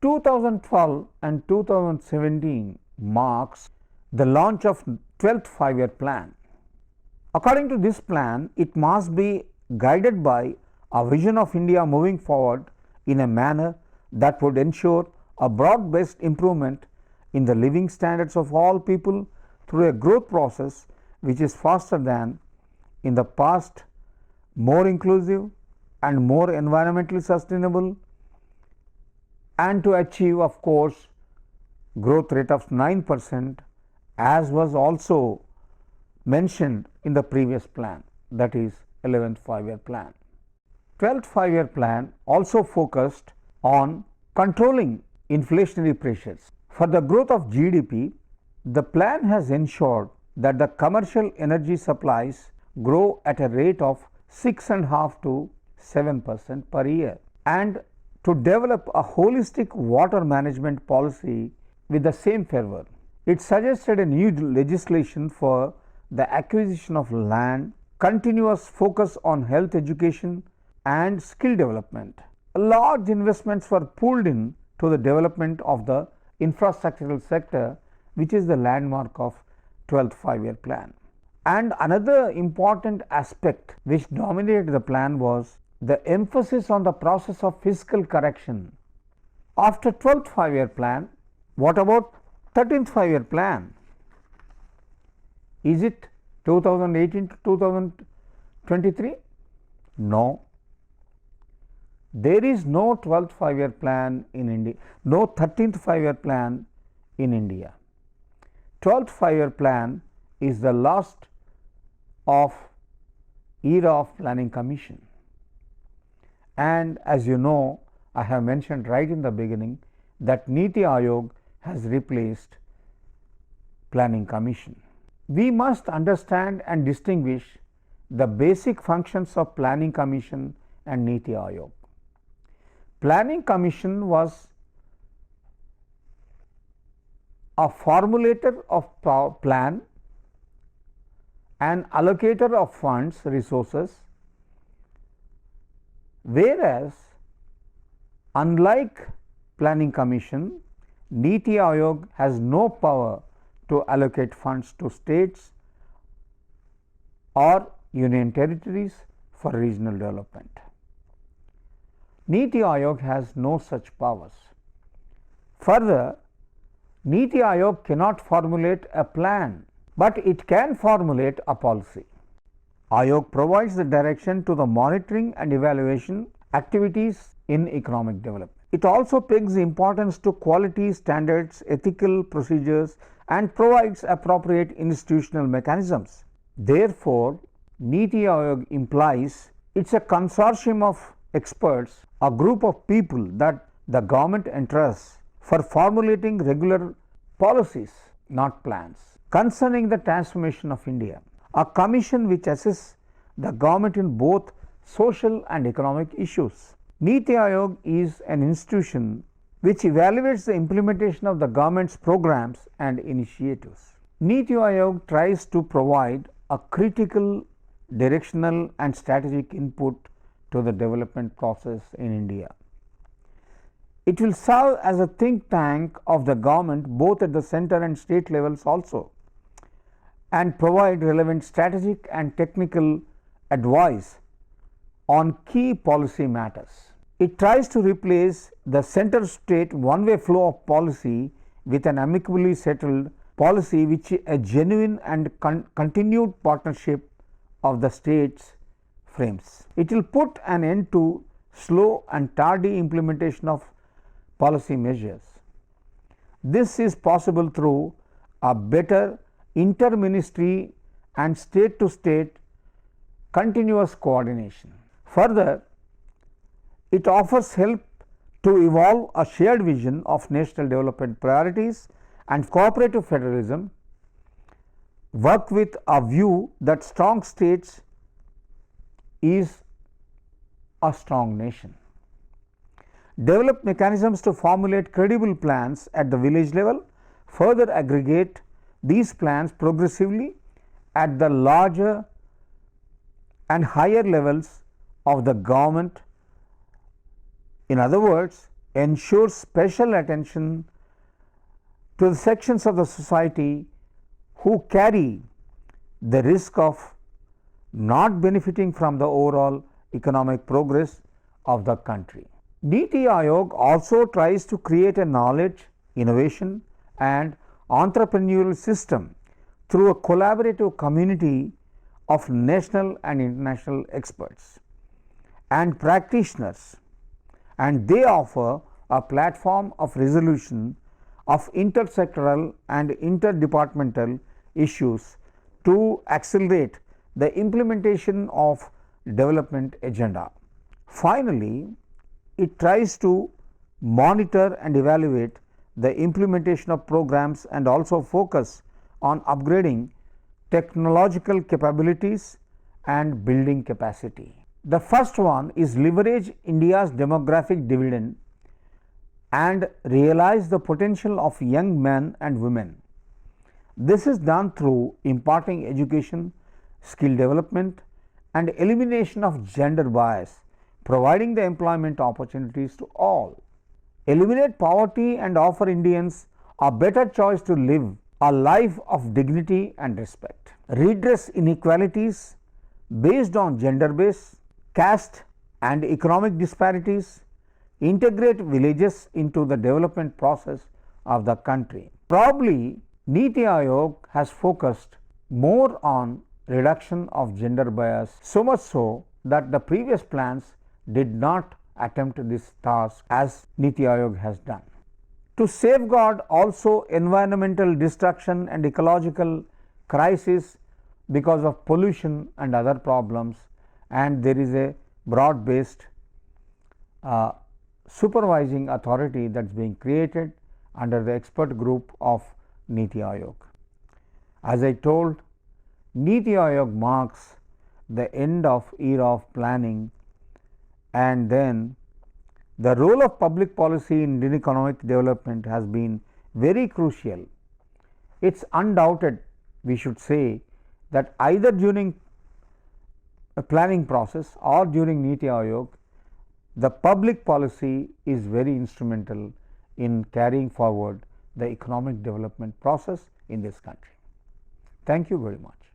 2012 and 2017 marks the launch of 12th 5-year plan. According to this plan, it must be guided by a vision of India moving forward in a manner that would ensure a broad-based improvement in the living standards of all people through a growth process which is faster than in the past, more inclusive and more environmentally sustainable, and to achieve, of course, growth rate of 9%, as was also mentioned in the previous plan, that is 11th 5-year plan. 12th 5-year plan also focused on controlling inflationary pressures. For the growth of GDP, the plan has ensured that the commercial energy supplies grow at a rate of 6.5 to 7% per year, and to develop a holistic water management policy with the same fervor. It suggested a new legislation for the acquisition of land, continuous focus on health education and skill development. Large investments were pulled in to the development of the infrastructural sector, which is the landmark of 12th 5-year plan. And another important aspect which dominated the plan was the emphasis on the process of fiscal correction. After 12th 5-year plan, what about 13th 5-year plan? Is it 2018 to 2023? No. There is no 12th 5-year plan in India, no 13th 5-year plan in India. 12th 5-year plan is the last of era of planning commission. And as you know, I have mentioned right in the beginning that NITI Ayog has replaced planning commission. We must understand and distinguish the basic functions of planning commission and NITI Ayog. Planning commission was a formulator of plan, an allocator of funds, resources, whereas unlike planning commission, NITI Ayog has no power to allocate funds to states or union territories for regional development. NITI Ayog has no such powers. Further, NITI Ayog cannot formulate a plan, but it can formulate a policy. Aayog provides the direction to the monitoring and evaluation activities in economic development. It also pegs importance to quality standards, ethical procedures, and provides appropriate institutional mechanisms. Therefore, NITI Ayog implies it's a consortium of experts, a group of people that the government entrusts for formulating regular policies, not plans, concerning the transformation of India. A commission which assists the government in both social and economic issues. NITI Ayog is an institution which evaluates the implementation of the government's programs and initiatives. NITI Ayog tries to provide a critical, directional and strategic input to the development process in India. It will serve as a think tank of the government both at the center and state levels also, and provide relevant strategic and technical advice on key policy matters. It tries to replace the center state one-way flow of policy with an amicably settled policy which is a genuine and continued partnership of the states frames. It will put an end to slow and tardy implementation of policy measures. This is possible through a better inter-ministry and state to state continuous coordination. Further, it offers help to evolve a shared vision of national development priorities and cooperative federalism, work with a view that strong states is a strong nation. Develop mechanisms to formulate credible plans at the village level, further aggregate these plans progressively at the larger and higher levels of the government. In other words, ensures special attention to the sections of the society who carry the risk of not benefiting from the overall economic progress of the country. NITI Ayog also tries to create a knowledge, innovation and entrepreneurial system through a collaborative community of national and international experts and practitioners, and they offer a platform of resolution of intersectoral and interdepartmental issues to accelerate the implementation of development agenda. Finally, it tries to monitor and evaluate the implementation of programs and also focus on upgrading technological capabilities and building capacity. The first one is leverage India's demographic dividend and realize the potential of young men and women. This is done through imparting education, skill development and elimination of gender bias, providing the employment opportunities to all. Eliminate poverty and offer Indians a better choice to live a life of dignity and respect. Redress inequalities based on gender base, caste and economic disparities. Integrate villages into the development process of the country. Probably NITI Ayog has focused more on reduction of gender bias, so much so that the previous plans did not attempt this task as NITI Ayog has done. To safeguard also environmental destruction and ecological crisis because of pollution and other problems, and there is a broad based supervising authority that is being created under the expert group of NITI Ayog. As I told, NITI Ayog marks the end of era of planning, and then the role of public policy in Indian economic development has been very crucial. It is undoubted, we should say, that either during a planning process or during NITI Ayog, the public policy is very instrumental in carrying forward the economic development process in this country. Thank you very much.